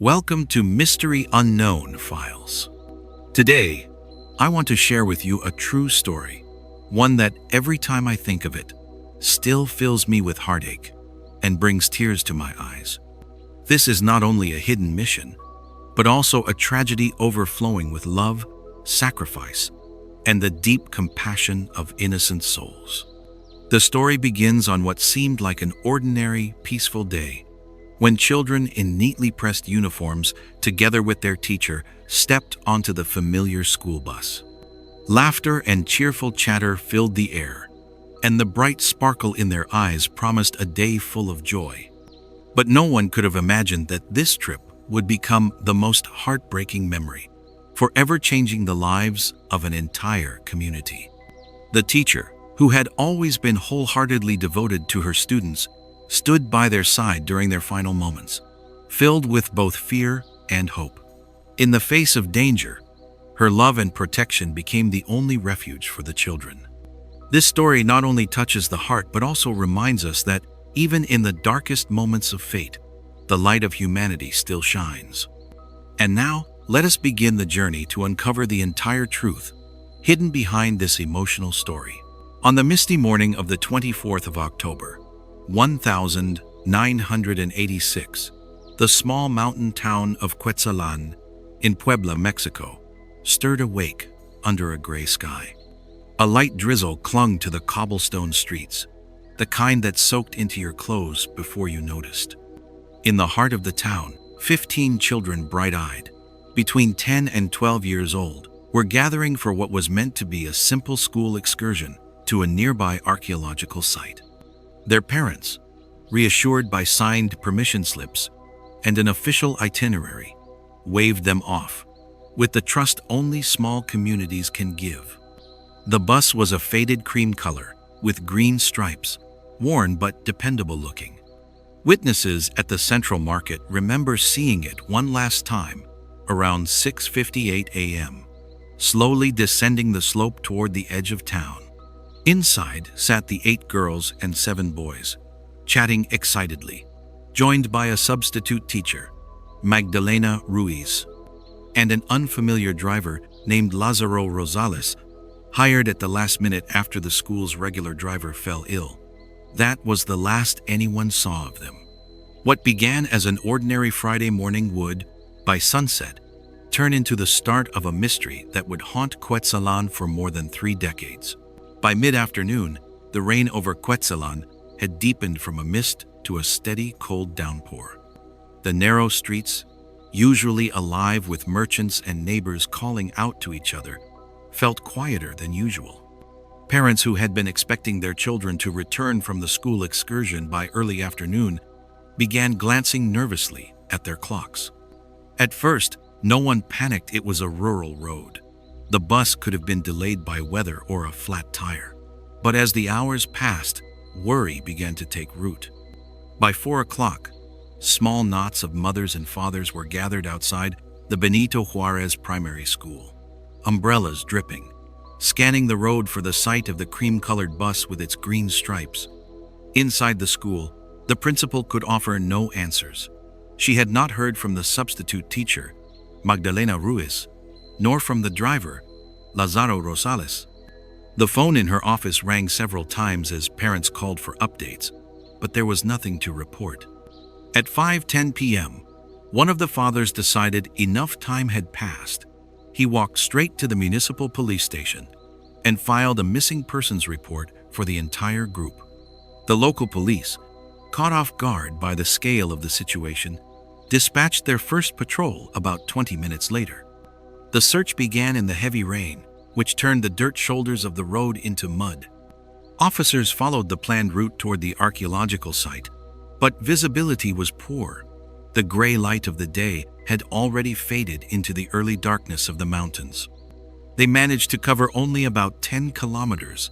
Welcome to Mystery Unknown Files. Today, I want to share with you a true story, one that every time I think of it, still fills me with heartache and brings tears to my eyes. This is not only a hidden mission, but also a tragedy overflowing with love, sacrifice, and the deep compassion of innocent souls. The story begins on what seemed like an ordinary, peaceful day, when children in neatly pressed uniforms, together with their teacher, stepped onto the familiar school bus. Laughter and cheerful chatter filled the air, and the bright sparkle in their eyes promised a day full of joy. But no one could have imagined that this trip would become the most heartbreaking memory, forever changing the lives of an entire community. The teacher, who had always been wholeheartedly devoted to her students, stood by their side during their final moments, filled with both fear and hope. In the face of danger, her love and protection became the only refuge for the children. This story not only touches the heart but also reminds us that even in the darkest moments of fate, the light of humanity still shines. And now, let us begin the journey to uncover the entire truth hidden behind this emotional story. On the misty morning of the 24th of October, 1986, the small mountain town of Cuetzalan in Puebla, Mexico, stirred awake under a gray sky. A light drizzle clung to the cobblestone streets, the kind that soaked into your clothes before you noticed. In the heart of the town, 15 children, bright-eyed, between 10 and 12 years old, were gathering for what was meant to be a simple school excursion to a nearby archaeological site. Their parents, reassured by signed permission slips and an official itinerary, waved them off, with the trust only small communities can give. The bus was a faded cream color, with green stripes, worn but dependable looking. Witnesses at the Central Market remember seeing it one last time, around 6:58 a.m., slowly descending the slope toward the edge of town. Inside sat the 8 girls and 7 boys, chatting excitedly, joined by a substitute teacher, Magdalena Ruiz, and an unfamiliar driver named Lázaro Rosales, hired at the last minute after the school's regular driver fell ill. That was the last anyone saw of them. What began as an ordinary Friday morning would, by sunset, turn into the start of a mystery that would haunt Cuetzalan for more than 3 decades. By mid-afternoon, the rain over Cuetzalan had deepened from a mist to a steady, cold downpour. The narrow streets, usually alive with merchants and neighbors calling out to each other, felt quieter than usual. Parents who had been expecting their children to return from the school excursion by early afternoon began glancing nervously at their clocks. At first, no one panicked. It was a rural road. The bus could have been delayed by weather or a flat tire. But as the hours passed, worry began to take root. By 4 o'clock, small knots of mothers and fathers were gathered outside the Benito Juarez Primary School, umbrellas dripping, scanning the road for the sight of the cream-colored bus with its green stripes. Inside the school, the principal could offer no answers. She had not heard from the substitute teacher, Magdalena Ruiz, nor from the driver, Lázaro Rosales. The phone in her office rang several times as parents called for updates, but there was nothing to report. At 5:10 p.m., one of the fathers decided enough time had passed. He walked straight to the municipal police station and filed a missing persons report for the entire group. The local police, caught off guard by the scale of the situation, dispatched their first patrol about 20 minutes later. The search began in the heavy rain, which turned the dirt shoulders of the road into mud. Officers followed the planned route toward the archaeological site, but visibility was poor. The gray light of the day had already faded into the early darkness of the mountains. They managed to cover only about 10 kilometers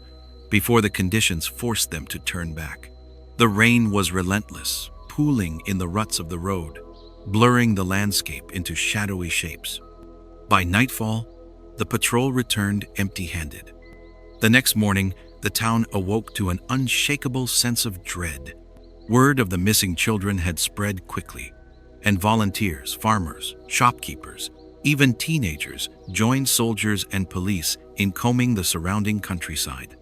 before the conditions forced them to turn back. The rain was relentless, pooling in the ruts of the road, blurring the landscape into shadowy shapes. By nightfall, the patrol returned empty-handed. The next morning, the town awoke to an unshakable sense of dread. Word of the missing children had spread quickly. and volunteers, farmers, shopkeepers, even teenagers joined soldiers and police in combing the surrounding countryside.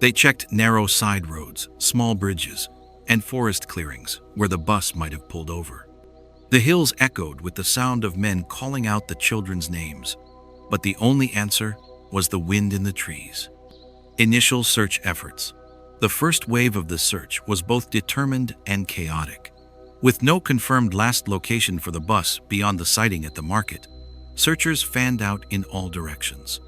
They checked narrow side roads, small bridges, and forest clearings where the bus might have pulled over. The hills echoed with the sound of men calling out the children's names, but the only answer was the wind in the trees. Initial search efforts. The first wave of the search was both determined and chaotic. With no confirmed last location for the bus beyond the sighting at the market, searchers fanned out in all directions.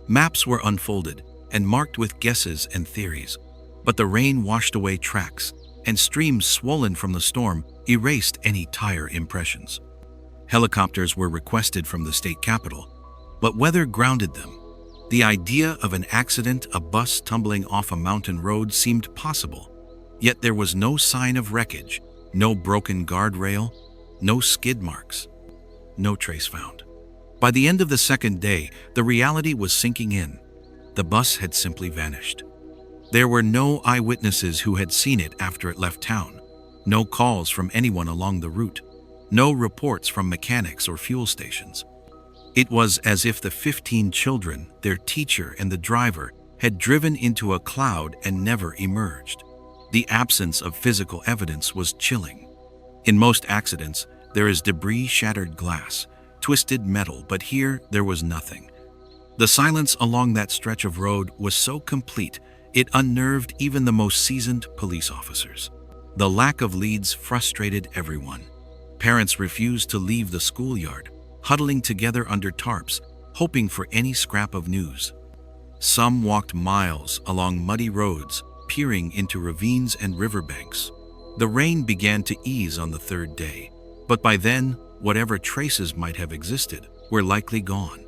Maps were unfolded and marked with guesses and theories, but the rain washed away tracks, and streams swollen from the storm erased any tire impressions. Helicopters were requested from the state capital, but weather grounded them. The idea of an accident, a bus tumbling off a mountain road, seemed possible, yet there was no sign of wreckage, no broken guardrail, no skid marks, no trace found. By the end of the second day, the reality was sinking in. The bus had simply vanished. There were no eyewitnesses who had seen it after it left town, no calls from anyone along the route, no reports from mechanics or fuel stations. It was as if the 15 children, their teacher, and the driver had driven into a cloud and never emerged. The absence of physical evidence was chilling. In most accidents, there is debris, shattered glass, twisted metal, but here there was nothing. The silence along that stretch of road was so complete, it unnerved even the most seasoned police officers. The lack of leads frustrated everyone. Parents refused to leave the schoolyard, huddling together under tarps, hoping for any scrap of news. Some walked miles along muddy roads, peering into ravines and riverbanks. The rain began to ease on the third day, but by then, whatever traces might have existed were likely gone.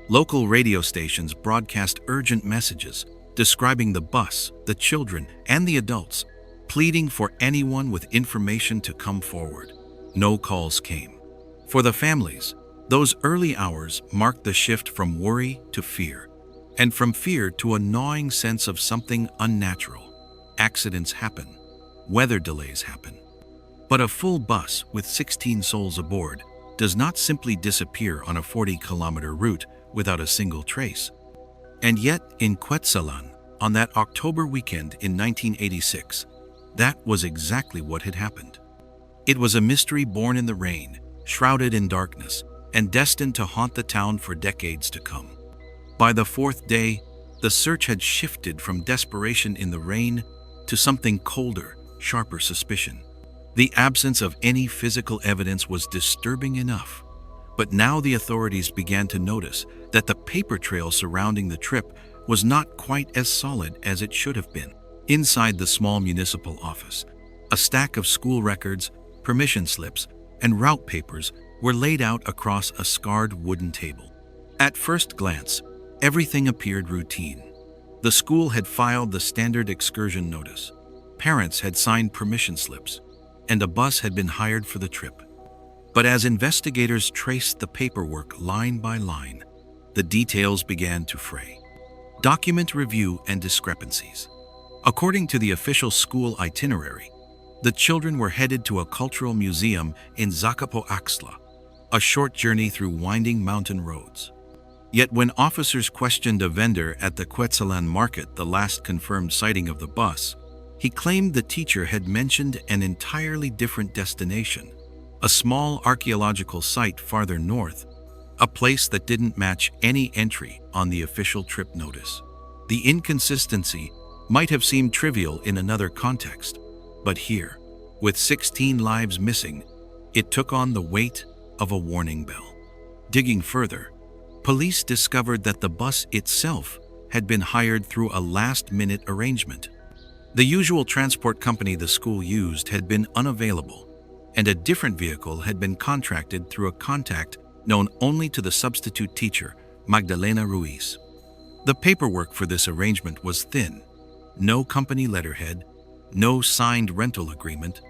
Local radio stations broadcast urgent messages describing the bus, the children, and the adults, pleading for anyone with information to come forward. No calls came. For the families, those early hours marked the shift from worry to fear, and from fear to a gnawing sense of something unnatural. Accidents happen. Weather delays happen. But a full bus with 16 souls aboard does not simply disappear on a 40-kilometer route without a single trace. And yet, in Cuetzalan, on that October weekend in 1986, that was exactly what had happened. It was a mystery born in the rain, shrouded in darkness, and destined to haunt the town for decades to come. By the fourth day, the search had shifted from desperation in the rain to something colder, sharper suspicion. The absence of any physical evidence was disturbing enough, but now the authorities began to notice that the paper trail surrounding the trip was not quite as solid as it should have been. Inside the small municipal office, a stack of school records, permission slips, and route papers were laid out across a scarred wooden table. At first glance, everything appeared routine. The school had filed the standard excursion notice, parents had signed permission slips, and a bus had been hired for the trip. But as investigators traced the paperwork line by line, the details began to fray. Document review and discrepancies. According to the official school itinerary, the children were headed to a cultural museum in Zacapoaxtla, a short journey through winding mountain roads. Yet when officers questioned a vendor at the Cuetzalan market, the last confirmed sighting of the bus, he claimed the teacher had mentioned an entirely different destination, a small archaeological site farther north, a place that didn't match any entry on the official trip notice. The inconsistency might have seemed trivial in another context, but here, with 16 lives missing, it took on the weight of a warning bell. Digging further, police discovered that the bus itself had been hired through a last-minute arrangement. The usual transport company the school used had been unavailable, and a different vehicle had been contracted through a contact known only to the substitute teacher, Magdalena Ruiz. The paperwork for this arrangement was thin. No company letterhead, no signed rental agreement,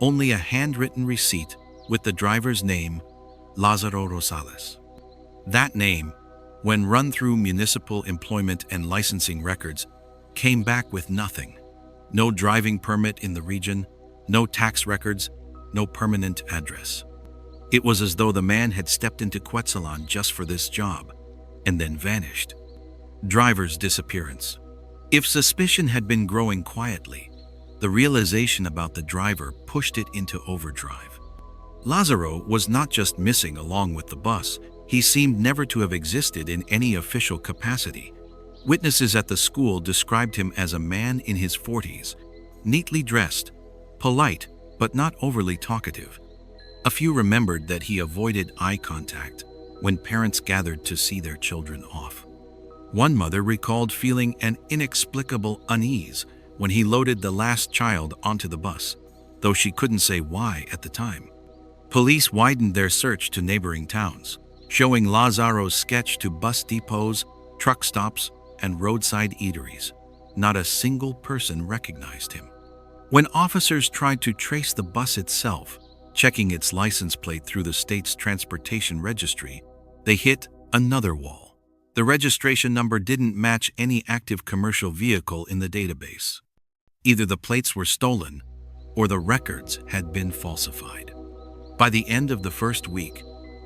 only a handwritten receipt with the driver's name, Lázaro Rosales. That name, when run through municipal employment and licensing records, came back with nothing. No driving permit in the region, no tax records, no permanent address. It was as though the man had stepped into Cuetzalan just for this job, and then vanished. Driver's disappearance. If suspicion had been growing quietly, the realization about the driver pushed it into overdrive. Lazaro was not just missing along with the bus, he seemed never to have existed in any official capacity. Witnesses at the school described him as a man in his 40s, neatly dressed, polite, but not overly talkative. A few remembered that he avoided eye contact when parents gathered to see their children off. One mother recalled feeling an inexplicable unease when he loaded the last child onto the bus, though she couldn't say why at the time. Police widened their search to neighboring towns, showing Lazaro's sketch to bus depots, truck stops, and roadside eateries. Not a single person recognized him. When officers tried to trace the bus itself, checking its license plate through the state's transportation registry, they hit another wall. The registration number didn't match any active commercial vehicle in the database. Either the plates were stolen or the records had been falsified. By the end of the first week,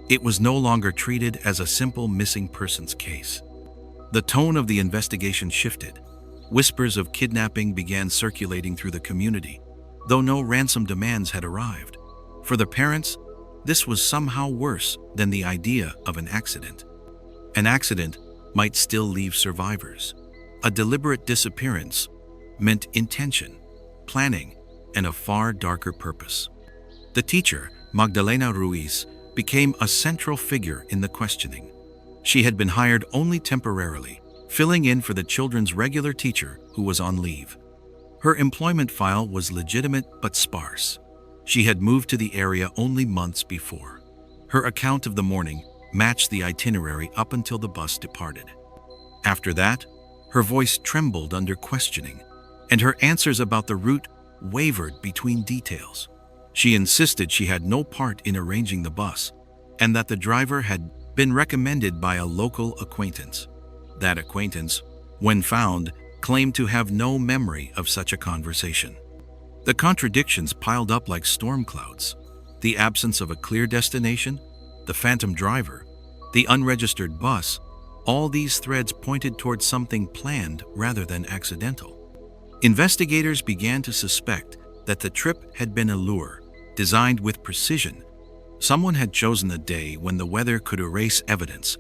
it was no longer treated as a simple missing persons case. The tone of the investigation shifted. Whispers of kidnapping began circulating through the community, though no ransom demands had arrived. For the parents, this was somehow worse than the idea of an accident. An accident might still leave survivors. A deliberate disappearance meant intention, planning, and a far darker purpose. The teacher, Magdalena Ruiz, became a central figure in the questioning. She had been hired only temporarily, filling in for the children's regular teacher who was on leave. Her employment file was legitimate but sparse. She had moved to the area only months before. Her account of the morning matched the itinerary up until the bus departed. After that, her voice trembled under questioning, and her answers about the route wavered between details. She insisted she had no part in arranging the bus, and that the driver had been recommended by a local acquaintance. That acquaintance, when found, claimed to have no memory of such a conversation. The contradictions piled up like storm clouds. The absence of a clear destination, the phantom driver, the unregistered bus, all these threads pointed towards something planned rather than accidental. Investigators began to suspect that the trip had been a lure, designed with precision. Someone had chosen a day when the weather could erase evidence,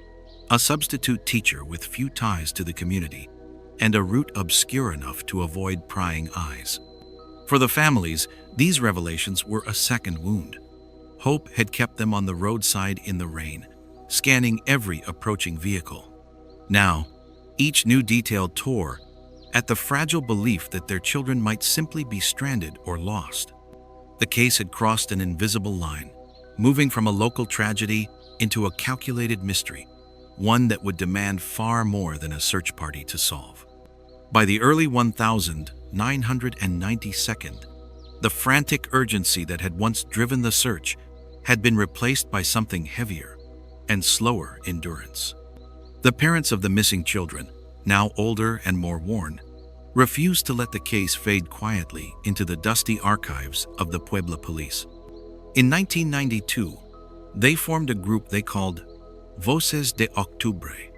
a substitute teacher with few ties to the community, and a route obscure enough to avoid prying eyes. For the families, these revelations were a second wound. Hope had kept them on the roadside in the rain, scanning every approaching vehicle. Now, each new detail tore at the fragile belief that their children might simply be stranded or lost. The case had crossed an invisible line, moving from a local tragedy into a calculated mystery, one that would demand far more than a search party to solve. By the early 1992nd, the frantic urgency that had once driven the search had been replaced by something heavier and slower endurance. The parents of the missing children, now older and more worn, refused to let the case fade quietly into the dusty archives of the Puebla police. In 1992, they formed a group they called Voces de Octubre,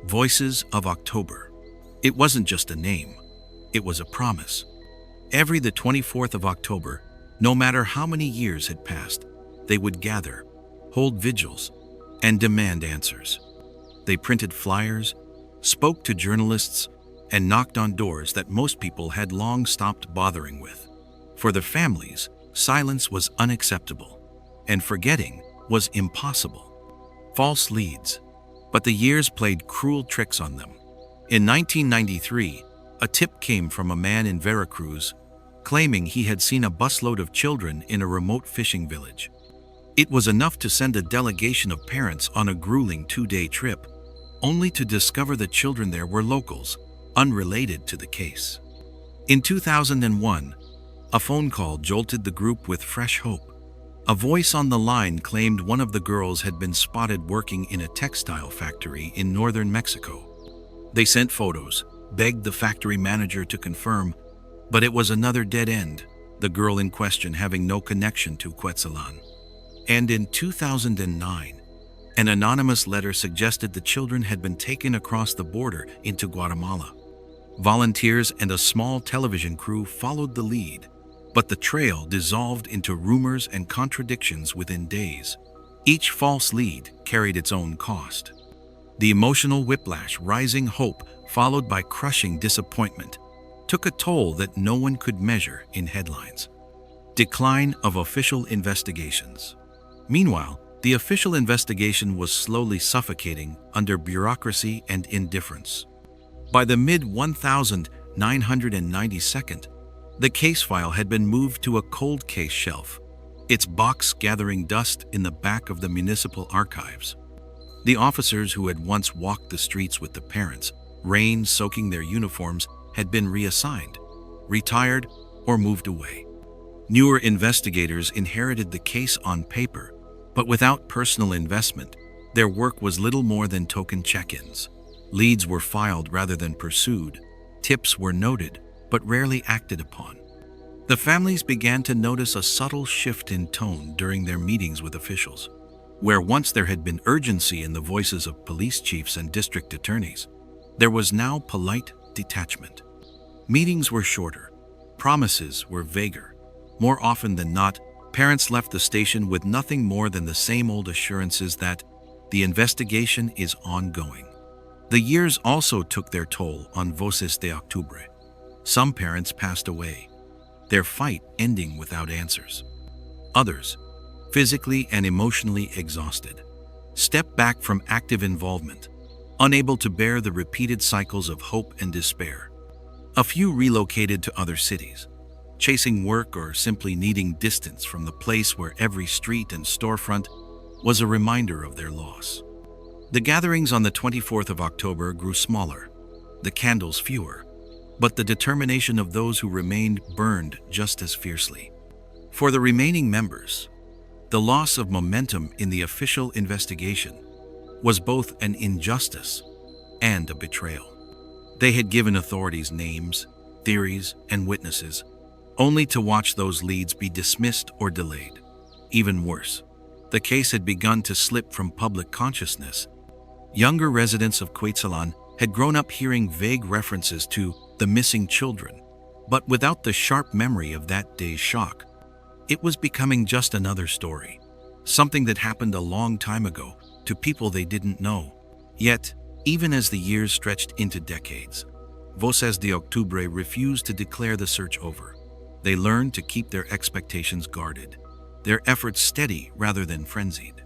Voices of October. It wasn't just a name, it was a promise. Every the 24th of October, no matter how many years had passed, they would gather, hold vigils, and demand answers. They printed flyers, spoke to journalists, and knocked on doors that most people had long stopped bothering with. For the families, silence was unacceptable, and forgetting was impossible. False leads, but the years played cruel tricks on them. In 1993, a tip came from a man in Veracruz claiming he had seen a busload of children in a remote fishing village. It was enough to send a delegation of parents on a grueling 2-day trip, only to discover the children there were locals, unrelated to the case. In 2001, a phone call jolted the group with fresh hope. A voice on the line claimed one of the girls had been spotted working in a textile factory in northern Mexico. They sent photos, begged the factory manager to confirm, but it was another dead end, the girl in question having no connection to Cuetzalan. And in 2009, an anonymous letter suggested the children had been taken across the border into Guatemala. Volunteers and a small television crew followed the lead, but the trail dissolved into rumors and contradictions within days. Each false lead carried its own cost. The emotional whiplash, rising hope, followed by crushing disappointment, took a toll that no one could measure in headlines. Decline of official investigations. Meanwhile, the official investigation was slowly suffocating under bureaucracy and indifference. By the mid-1992, the case file had been moved to a cold case shelf, its box gathering dust in the back of the municipal archives. The officers who had once walked the streets with the parents, rain soaking their uniforms, had been reassigned, retired, or moved away. Newer investigators inherited the case on paper, but without personal investment, their work was little more than token check-ins. Leads were filed rather than pursued. Tips were noted, but rarely acted upon. The families began to notice a subtle shift in tone during their meetings with officials. Where once there had been urgency in the voices of police chiefs and district attorneys, there was now polite detachment. Meetings were shorter. Promises were vaguer. More often than not, parents left the station with nothing more than the same old assurances that the investigation is ongoing. The years also took their toll on Voces de Octubre. Some parents passed away, their fight ending without answers. Others, physically and emotionally exhausted, stepped back from active involvement, unable to bear the repeated cycles of hope and despair. A few relocated to other cities, chasing work or simply needing distance from the place where every street and storefront was a reminder of their loss. The gatherings on the 24th of October grew smaller, the candles fewer, but the determination of those who remained burned just as fiercely. For the remaining members, the loss of momentum in the official investigation was both an injustice and a betrayal. They had given authorities names, theories, and witnesses, only to watch those leads be dismissed or delayed. Even worse, the case had begun to slip from public consciousness. Younger residents of Cuetzalan had grown up hearing vague references to the missing children, but without the sharp memory of that day's shock. It was becoming just another story, something that happened a long time ago to people they didn't know. Yet, even as the years stretched into decades, Voces de Octubre refused to declare the search over. They learned to keep their expectations guarded, their efforts steady rather than frenzied.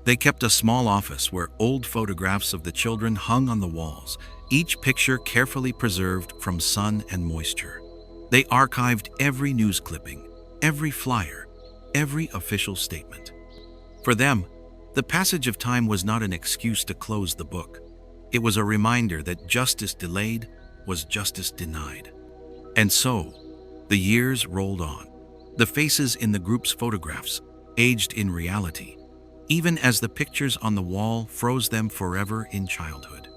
They kept a small office where old photographs of the children hung on the walls, each picture carefully preserved from sun and moisture. They archived every news clipping, every flyer, every official statement. For them, the passage of time was not an excuse to close the book. It was a reminder that justice delayed was justice denied. And so, the years rolled on. The faces in the group's photographs aged in reality, even as the pictures on the wall froze them forever in childhood.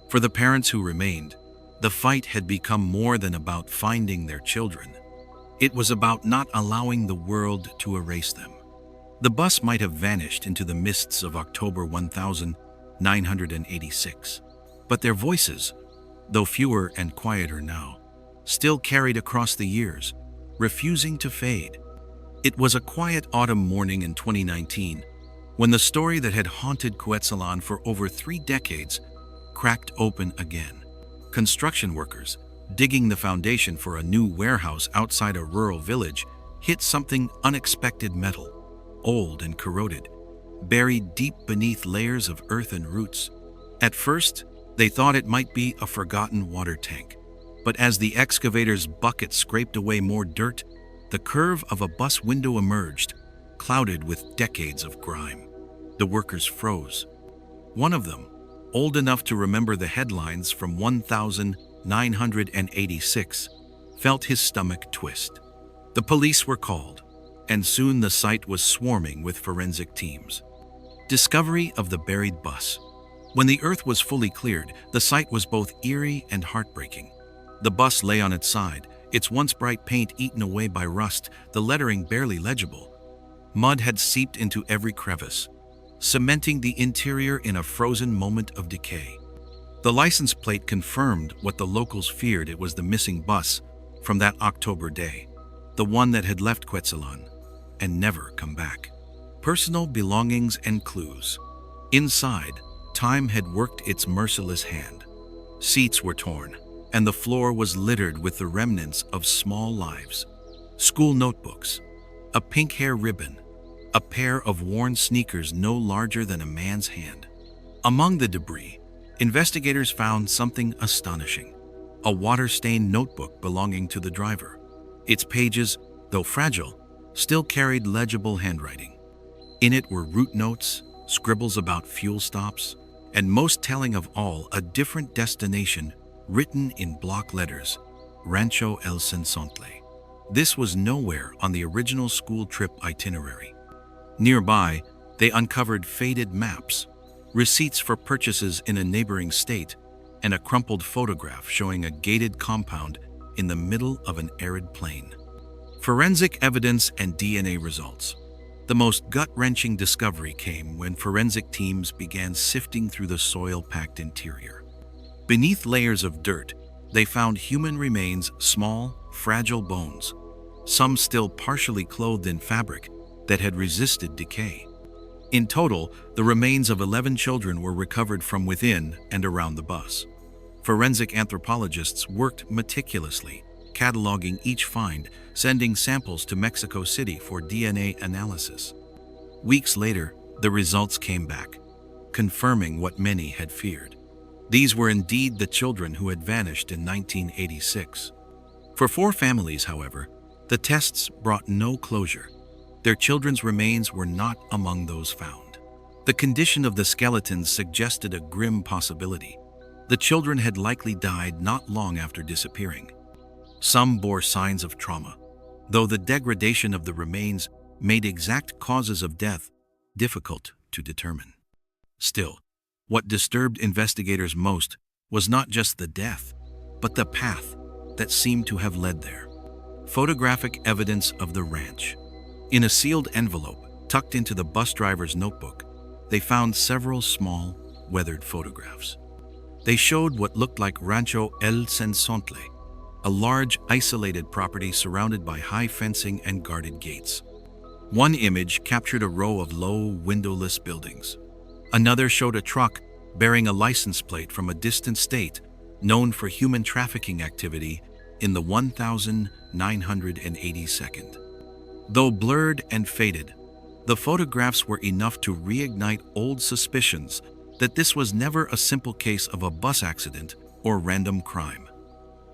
For the parents who remained, the fight had become more than about finding their children. It was about not allowing the world to erase them. The bus might have vanished into the mists of October 1986, but their voices, though fewer and quieter now, still carried across the years, refusing to fade. It was a quiet autumn morning in 2019 when the story that had haunted Cuetzalan for over 3 decades cracked open again. Construction workers, digging the foundation for a new warehouse outside a rural village, hit something unexpected: metal, old and corroded, buried deep beneath layers of earth and roots. At first, they thought it might be a forgotten water tank, but as the excavator's bucket scraped away more dirt, the curve of a bus window emerged, clouded with decades of grime. The workers froze. One of them, old enough to remember the headlines from 1986, felt his stomach twist. The police were called, and soon the site was swarming with forensic teams. Discovery of the buried bus. When the earth was fully cleared, the sight was both eerie and heartbreaking. The bus lay on its side, its once bright paint eaten away by rust, the lettering barely legible. Mud had seeped into every crevice, cementing the interior in a frozen moment of decay. The license plate confirmed what the locals feared: it was the missing bus from that October day, the one that had left Cuetzalan and never come back. Personal belongings and clues. Inside, time had worked its merciless hand. Seats were torn, and the floor was littered with the remnants of small lives. School notebooks, a pink hair ribbon, a pair of worn sneakers no larger than a man's hand. Among the debris, investigators found something astonishing: a water-stained notebook belonging to the driver. Its pages, though fragile, still carried legible handwriting. In it were route notes, scribbles about fuel stops, and most telling of all, a different destination written in block letters: Rancho El Sensontle. This was nowhere on the original school trip itinerary. Nearby, they uncovered faded maps, receipts for purchases in a neighboring state, and a crumpled photograph showing a gated compound in the middle of an arid plain. Forensic evidence and DNA results. The most gut-wrenching discovery came when forensic teams began sifting through the soil-packed interior. Beneath layers of dirt, they found human remains: small, fragile bones, some still partially clothed in fabric that had resisted decay. In total, the remains of 11 children were recovered from within and around the bus. Forensic anthropologists worked meticulously, cataloging each find, sending samples to Mexico City for DNA analysis. Weeks later, the results came back, confirming what many had feared. These were indeed the children who had vanished in 1986. For 4 families, however, the tests brought no closure. Their children's remains were not among those found. The condition of the skeletons suggested a grim possibility. The children had likely died not long after disappearing. Some bore signs of trauma, though the degradation of the remains made exact causes of death difficult to determine. Still, what disturbed investigators most was not just the death, but the path that seemed to have led there. Photographic evidence of the ranch. In a sealed envelope tucked into the bus driver's notebook, they found several small, weathered photographs. They showed what looked like Rancho El Sensontle, a large, isolated property surrounded by high fencing and guarded gates. One image captured a row of low, windowless buildings. Another showed a truck bearing a license plate from a distant state known for human trafficking activity in the 1982nd. Though blurred and faded, the photographs were enough to reignite old suspicions that this was never a simple case of a bus accident or random crime.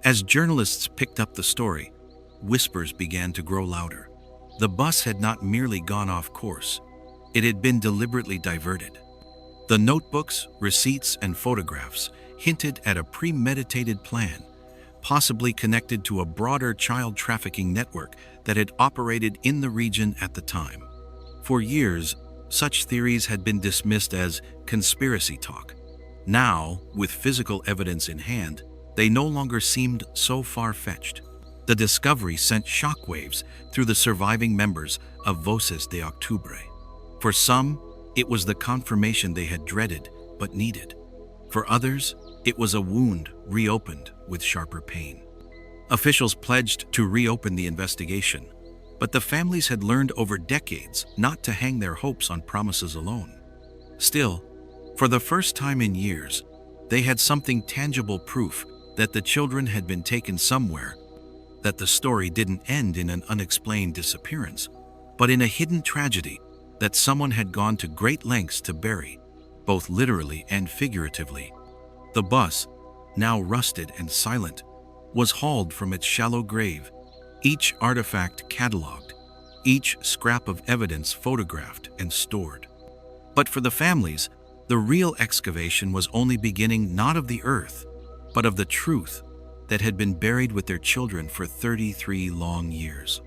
As journalists picked up the story, whispers began to grow louder. The bus had not merely gone off course, it had been deliberately diverted. The notebooks, receipts, and photographs hinted at a premeditated plan, possibly connected to a broader child trafficking network that had operated in the region at the time. For years, such theories had been dismissed as conspiracy talk. Now, with physical evidence in hand, they no longer seemed so far-fetched. The discovery sent shockwaves through the surviving members of Voces de Octubre. For some, it was the confirmation they had dreaded but needed. For others, it was a wound reopened with sharper pain. Officials pledged to reopen the investigation, but the families had learned over decades not to hang their hopes on promises alone. Still, for the first time in years, they had something tangible: proof that the children had been taken somewhere, that the story didn't end in an unexplained disappearance, but in a hidden tragedy that someone had gone to great lengths to bury, both literally and figuratively. The bus, now rusted and silent, was hauled from its shallow grave, each artifact catalogued, each scrap of evidence photographed and stored. But for the families, the real excavation was only beginning, not of the earth, but of the truth that had been buried with their children for 33 long years.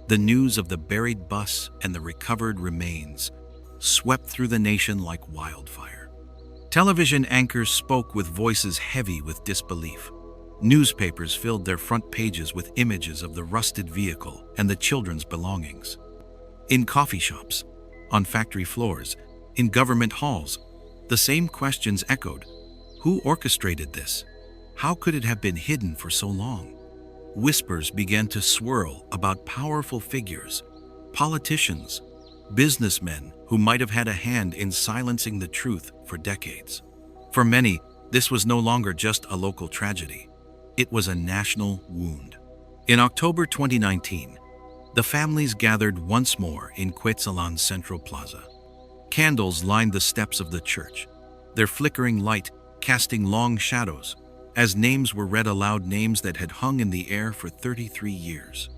The news of the buried bus and the recovered remains swept through the nation like wildfire. Television anchors spoke with voices heavy with disbelief. Newspapers filled their front pages with images of the rusted vehicle and the children's belongings. In coffee shops, on factory floors, in government halls, the same questions echoed. Who orchestrated this? How could it have been hidden for so long? Whispers began to swirl about powerful figures, politicians, businessmen who might have had a hand in silencing the truth for decades. For many, this was no longer just a local tragedy. It was a national wound. In October 2019, the families gathered once more in Cuetzalan's Central Plaza. Candles lined the steps of the church, their flickering light casting long shadows, as names were read aloud, names that had hung in the air for 33 years.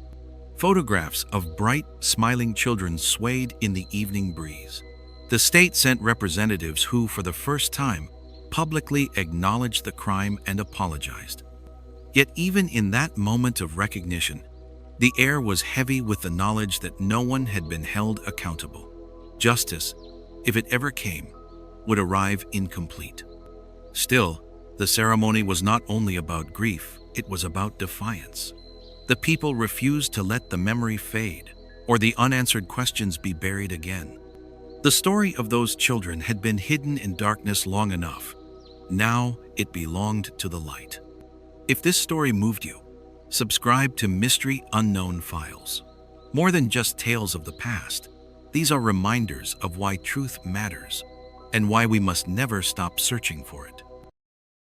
Photographs of bright, smiling children swayed in the evening breeze. The state sent representatives who, for the first time, publicly acknowledged the crime and apologized. Yet even in that moment of recognition, the air was heavy with the knowledge that no one had been held accountable. Justice, if it ever came, would arrive incomplete. Still, the ceremony was not only about grief, it was about defiance. The people refused to let the memory fade or the unanswered questions be buried again. The story of those children had been hidden in darkness long enough. Now it belonged to the light. If this story moved you, subscribe to Mystery Unknown Files. More than just tales of the past, these are reminders of why truth matters and why we must never stop searching for it.